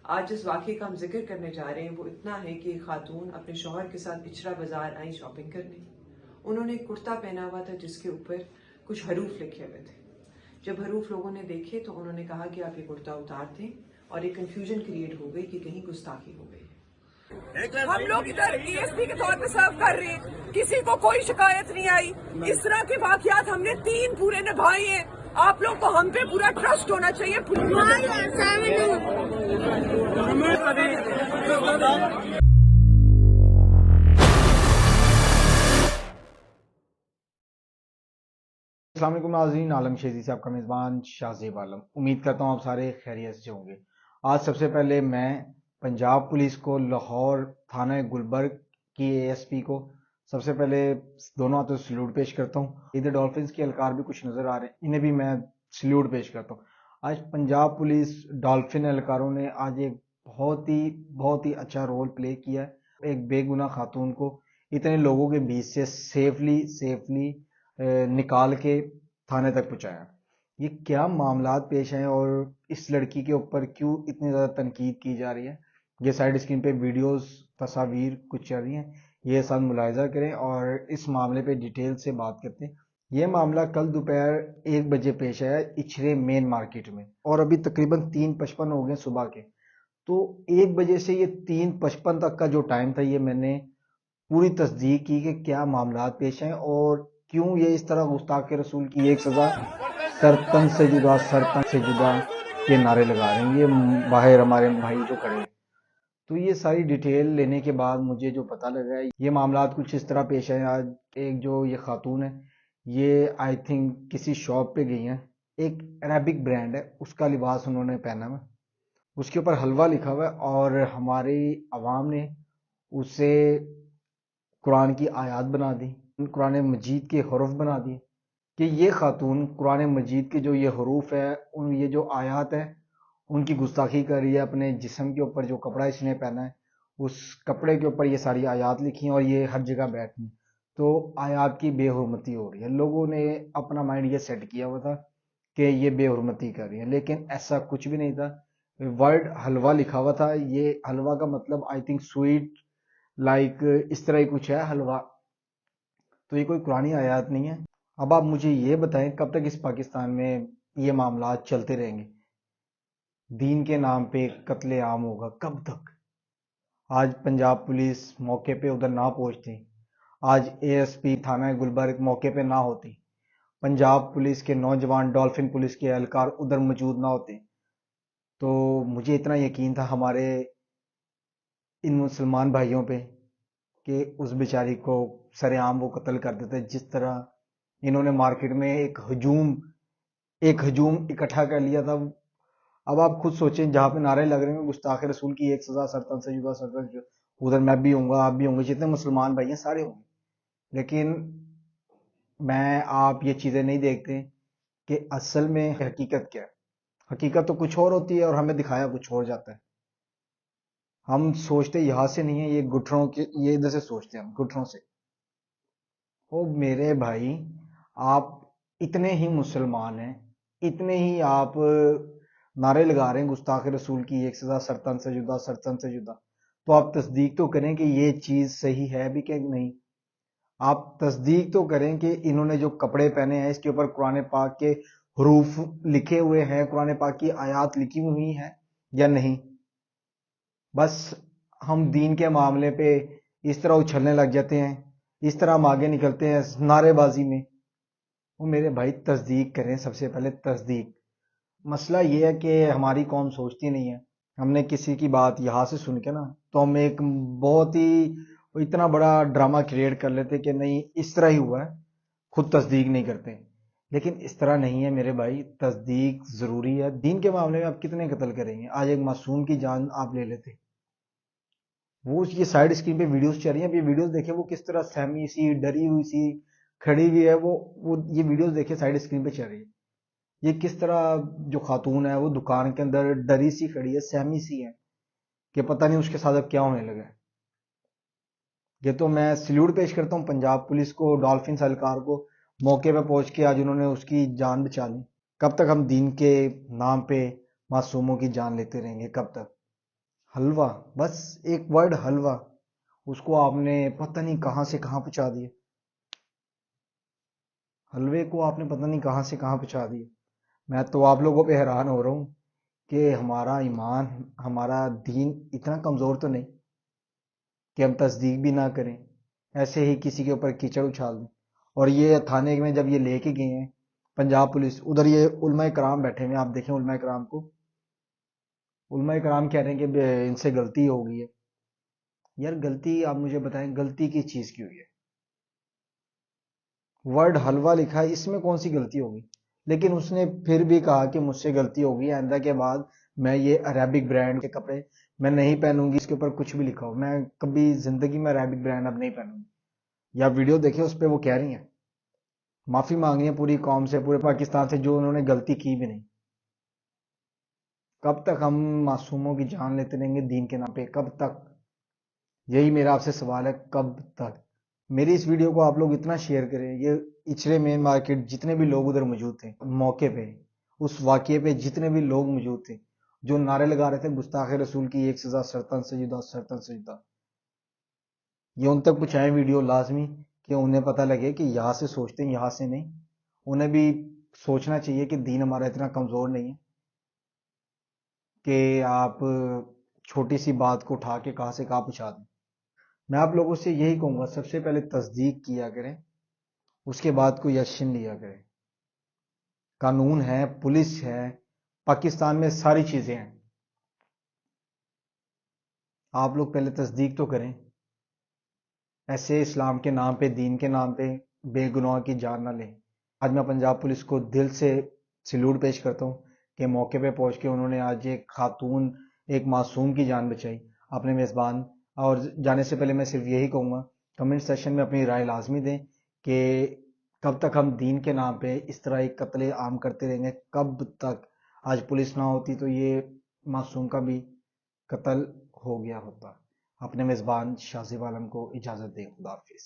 آج جس واقعے کا ہم ذکر کرنے جا رہے ہیں وہ اتنا ہے کہ خاتون اپنے شوہر کے ساتھ اچرا بازار آئی شاپنگ کرنے. انہوں نے ایک کرتا پہنا ہوا تھا جس کے اوپر کچھ حروف لکھے ہوئے تھے. جب حروف لوگوں نے دیکھے تو انہوں نے کہا کہ آپ یہ کرتا اتار دیں اور ایک کنفیوژن کریٹ ہو گئی کہ کہیں گستاخی ہو گئی. ہم لوگ ادھر ESP کے طور پہ سرو کر رہے ہیں, کسی کو کوئی شکایت نہیں آئی. اس طرح کے واقعات ہم نے 3 پورے نبھائے ہیں. آپ لوگ کو ہم پہ پورا ٹرسٹ ہونا چاہیے. السلام علیکم ناظرین, عالم شیزی سے آپ کا میزبان شاہزیب عالم. امید کرتا ہوں آپ سارے خیریت سے ہوں گے. آج سب سے پہلے میں پنجاب پولیس کو, لاہور تھانہ گلبرگ کی ASP کو سب سے پہلے دونوں ہاتھوں سے سلیوٹ پیش کرتا ہوں. ادھر ڈولفنز کے اہلکار بھی کچھ نظر آ رہے ہیں, انہیں بھی میں سلیوٹ پیش کرتا ہوں. آج پنجاب پولیس ڈولفن اہلکاروں نے آج ایک بہت ہی اچھا رول پلے کیا ہے. ایک بے گناہ خاتون کو اتنے لوگوں کے بیچ سے سیفلی نکال کے تھانے تک پہنچایا. یہ کیا معاملات پیش ہیں اور اس لڑکی کے اوپر کیوں اتنی زیادہ تنقید کی جا رہی ہے؟ یہ سائیڈ اسکرین پہ ویڈیوز, تصاویر کچھ چل رہی ہیں, یہ ساتھ ملاحظہ کریں اور اس معاملے پہ ڈیٹیل سے بات کرتے ہیں. یہ معاملہ کل دوپہر 1 بجے پیش آیا اچھرے مین مارکیٹ میں, اور ابھی تقریباً 3:55 ہو گئے صبح کے. تو 1 بجے سے یہ 3:55 تک کا جو ٹائم تھا, یہ میں نے پوری تصدیق کی کہ کیا معاملات پیش ہیں اور کیوں یہ اس طرح گستاخ رسول کی ایک سزا سرتن سے جدا کے نعرے لگا رہے ہیں یہ باہر ہمارے بھائی جو کھڑے ہیں. تو یہ ساری ڈیٹیل لینے کے بعد مجھے جو پتہ لگا ہے, یہ معاملات کچھ اس طرح پیش ہیں. آج ایک جو یہ خاتون ہے, یہ آئی تھنک کسی شاپ پہ گئی ہیں, ایک عربک برانڈ ہے, اس کا لباس انہوں نے پہنا ہوا, اس کے اوپر حلوہ لکھا ہوا ہے, اور ہماری عوام نے اسے قرآن کی آیات بنا دی, قرآن مجید کے حروف بنا دیے کہ یہ خاتون قرآن مجید کے جو یہ حروف ہے, یہ جو آیات ہیں, ان کی گستاخی کر رہی ہے. اپنے جسم کے اوپر جو کپڑا اس نے پہنا ہے, اس کپڑے کے اوپر یہ ساری آیات لکھی ہیں اور یہ ہر جگہ بیٹھی ہیں. تو آیات کی بے حرمتی ہو رہی ہے. لوگوں نے اپنا مائنڈ یہ سیٹ کیا ہوا تھا کہ یہ بے حرمتی کر رہی ہے, لیکن ایسا کچھ بھی نہیں تھا. ورڈ حلوہ لکھا ہوا تھا. یہ حلوہ کا مطلب آئی تھنک سویٹ لائک اس طرح ہی کچھ ہے حلوہ. تو یہ کوئی قرآنی آیات نہیں ہے. اب آپ مجھے یہ بتائیں کب تک اس پاکستان میں یہ معاملات چلتے رہیں گے؟ دین کے نام پہ قتل عام ہوگا کب تک؟ آج پنجاب پولیس موقع پہ ادھر نہ پہنچتی, آج ASP تھانہ گلبرگ موقع پہ نہ ہوتی, پنجاب پولیس کے نوجوان ڈولفن پولیس کے اہلکار ادھر موجود نہ ہوتے, تو مجھے اتنا یقین تھا ہمارے ان مسلمان بھائیوں پہ کہ اس بیچاری کو سر عام وہ قتل کر دیتے. جس طرح انہوں نے مارکیٹ میں ایک ہجوم اکٹھا کر لیا تھا. اب آپ خود سوچیں, جہاں پہ نعرے لگ رہے ہیں گستاخ رسول کی ایک سزا سرتن سے جدا, ادھر میں بھی ہوں گا, آپ بھی ہوں گے, جتنے مسلمان بھائی ہیں سارے ہوں گے. لیکن میں آپ یہ چیزیں نہیں دیکھتے کہ اصل میں حقیقت کیا ہے. حقیقت تو کچھ اور ہوتی ہے اور ہمیں دکھایا کچھ اور جاتا ہے. ہم سوچتے یہاں سے نہیں ہے, یہ گٹھڑوں کے, یہ ادھر سے سوچتے ہیں ہم گٹھڑوں سے. او میرے بھائی, آپ اتنے ہی مسلمان ہیں, اتنے ہی آپ نعرے لگا رہے ہیں گستاخ رسول کی ایک سزا سرتن سے جدا, تو آپ تصدیق تو کریں کہ یہ چیز صحیح ہے بھی کہ نہیں. آپ تصدیق تو کریں کہ انہوں نے جو کپڑے پہنے ہیں اس کے اوپر قرآن پاک کے حروف لکھے ہوئے ہیں, قرآن پاک کی آیات لکھی ہوئی ہیں یا نہیں. بس ہم دین کے معاملے پہ اس طرح اچھلنے لگ جاتے ہیں, اس طرح ہم آگے نکلتے ہیں نعرے بازی میں. وہ میرے بھائی تصدیق کریں, سب سے پہلے تصدیق. مسئلہ یہ ہے کہ ہماری قوم سوچتی نہیں ہے. ہم نے کسی کی بات یہاں سے سن کے نا, تو ہم ایک بہت ہی اتنا بڑا ڈرامہ کریٹ کر لیتے کہ نہیں اس طرح ہی ہوا ہے, خود تصدیق نہیں کرتے. لیکن اس طرح نہیں ہے میرے بھائی, تصدیق ضروری ہے. دین کے معاملے میں آپ کتنے قتل کریں گے؟ آج ایک معصوم کی جان آپ لے لیتے. وہ یہ سائیڈ اسکرین پہ ویڈیوز چل رہی ہیں, اب یہ ویڈیوز دیکھیں وہ کس طرح سہمی سی, ڈری ہوئی سی کھڑی ہوئی ہے. وہ یہ ویڈیوز دیکھیں سائیڈ اسکرین پہ چل رہی ہے. یہ کس طرح جو خاتون ہے وہ دکان کے اندر ڈری سی کھڑی ہے, سہمی سی ہے کہ پتہ نہیں اس کے ساتھ اب کیا ہونے لگا ہے. یہ تو میں سلیوٹ پیش کرتا ہوں پنجاب پولیس کو, ڈولفن اہلکار کو, موقع پہ پہنچ کے آج انہوں نے اس کی جان بچا لی. کب تک ہم دین کے نام پہ معصوموں کی جان لیتے رہیں گے؟ کب تک؟ حلوہ، بس ایک ورڈ حلوہ، اس کو آپ نے پتہ نہیں کہاں سے کہاں پہنچا دیا. حلوے کو آپ نے پتہ نہیں کہاں سے کہاں پہنچا دیا. میں تو آپ لوگوں پہ حیران ہو رہا ہوں کہ ہمارا ایمان، ہمارا دین اتنا کمزور تو نہیں کہ ہم تصدیق بھی نہ کریں، ایسے ہی کسی کے اوپر کیچڑ اچھال دیں. اور یہ تھانے میں جب یہ لے کے گئے ہیں پنجاب پولیس، ادھر یہ علماء کرام بیٹھے ہوئے ہیں، آپ دیکھیں علماء کرام کو. علماء کرام کہہ رہے ہیں کہ ان سے غلطی ہو گئی ہے. یار غلطی آپ مجھے بتائیں، غلطی کس چیز کی ہوئی ہے؟ ورڈ حلوہ لکھا ہے، اس میں کون سی غلطی ہوگی؟ لیکن اس نے پھر بھی کہا کہ مجھ سے غلطی ہوگی، آئندہ کے بعد میں یہ عربک برانڈ کے کپڑے میں نہیں پہنوں گی. اس کے اوپر کچھ بھی لکھا ہو، میں کبھی زندگی میں عربک برانڈ اب نہیں پہنوں گی. یا ویڈیو دیکھیں، اس پہ وہ کہہ رہی ہیں، معافی مانگ رہی ہیں پوری قوم سے، پورے پاکستان سے، جو انہوں نے غلطی کی بھی نہیں. کب تک ہم معصوموں کی جان لیتے رہیں گے دین کے نام پہ؟ کب تک؟ یہی میرا آپ سے سوال ہے، کب تک؟ میری اس ویڈیو کو آپ لوگ اتنا شیئر کریں. یہ اچھرے مین مارکیٹ جتنے بھی لوگ ادھر موجود تھے موقع پہ، اس واقعے پہ جتنے بھی لوگ موجود تھے جو نعرے لگا رہے تھے گستاخ رسول کی ایک سزا سرطن سجدہ سرطن سجدہ، یہ ان تک پہنچائیں ویڈیو لازمی، کہ انہیں پتہ لگے کہ یہاں سے سوچتے ہیں، یہاں سے نہیں. انہیں بھی سوچنا چاہیے کہ دین ہمارا اتنا کمزور نہیں ہے کہ آپ چھوٹی سی بات کو اٹھا کے کہاں سے کہاں پہنچا دیں. میں آپ لوگوں سے یہی کہوں گا، سب سے پہلے تصدیق کیا کریں، اس کے بعد کوئی ایکشن لیا کریں. قانون ہے، پولیس ہے، پاکستان میں ساری چیزیں ہیں. آپ لوگ پہلے تصدیق تو کریں. ایسے اسلام کے نام پہ، دین کے نام پہ بے گناہ کی جان نہ لیں. آج میں پنجاب پولیس کو دل سے سیلوٹ پیش کرتا ہوں کہ موقع پہ پہنچ کے انہوں نے آج ایک خاتون، ایک معصوم کی جان بچائی. اپنے میزبان اور جانے سے پہلے میں صرف یہی کہوں گا، کمنٹ سیشن میں اپنی رائے لازمی دیں کہ کب تک ہم دین کے نام پہ اس طرح ایک قتل عام کرتے رہیں گے؟ کب تک؟ آج پولیس نہ ہوتی تو یہ معصوم کا بھی قتل ہو گیا ہوتا. اپنے میزبان شاہ زیب عالم کو اجازت دیں. خدا حافظ.